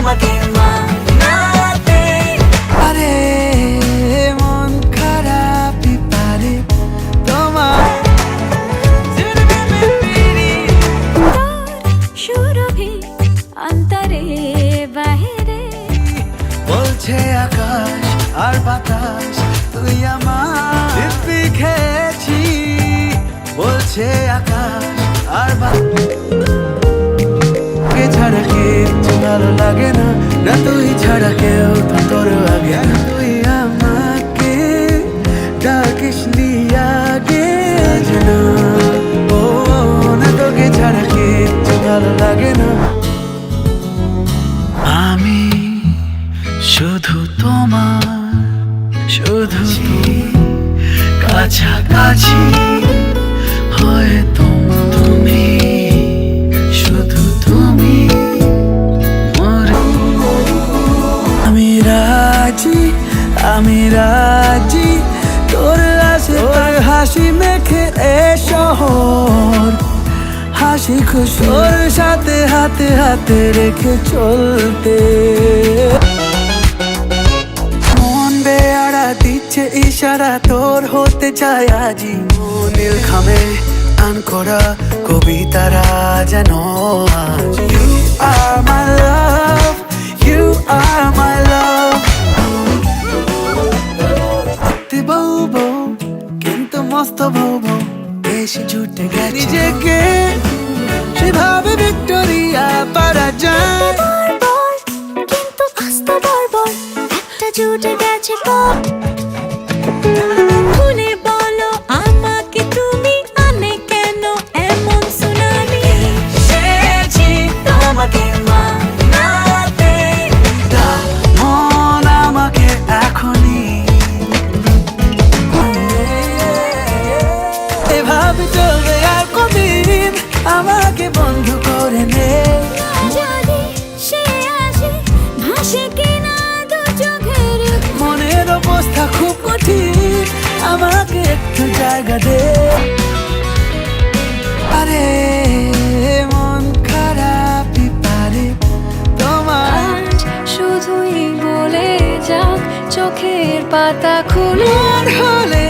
তোমাকে মানাতে। আরে মন খারাপই পারে তোমার সুরভি অন্তরে বাহিরে বলছে আকাশ আর বাতাস তুই আমার দিব্যি খেয়েছি। বলছে আকাশ আর বাতাস কে ছাড়া কিচ্ছু ভালো লাগে না, না তুই ছাড়া কেউ তো তোর আগে না। তুই আমাকে ডাকিস নি আগে যেন, ও না তোকে ছাড়া কিচ্ছু ভালো লাগে না। আমি শুধু তোমার, শুধু কাছাকাছি হয়ে তুমি, শুধু তুমি আমি রাজি, আমি রাজি তোর আছে তোর হাসি মেখে এ শহর, হাসি খুশি তোর সাথে হাতে হাতে রেখে চলতে। মন বেয়ারা দিচ্ছে ইশারা তোর হতে চায় আজি, নীল খামে আন করা কবিতারা যেন আজ। You are my love, you are my love। তুই বউ বউ কিন্তু মস্ত বউ বউ, বেশি ছুটে গেছে নিজেকে সেভাবে ভিক্টোরিয়া পারা যায়। কিন্তু আস্তে বর্বর একটা জুটে গেছে কপ। খুলে বলো আমাকে তুমি আনে কেন এমন সুনামি। এসেছি তোমাকে মানাতে। মন আমাকে এখনই এভাবে চলবে আর কদিন, আমাকে বন্ধু করে নে। যদি সে আসে ভাসে কিনা দু চোখের মনের অবস্থা খুব কঠিন, আমাকে একটু জায়গা দে। আরে মন খারাপই পারে তোমার শুধুই বলে যাক চোখের পাতা খুলে হলে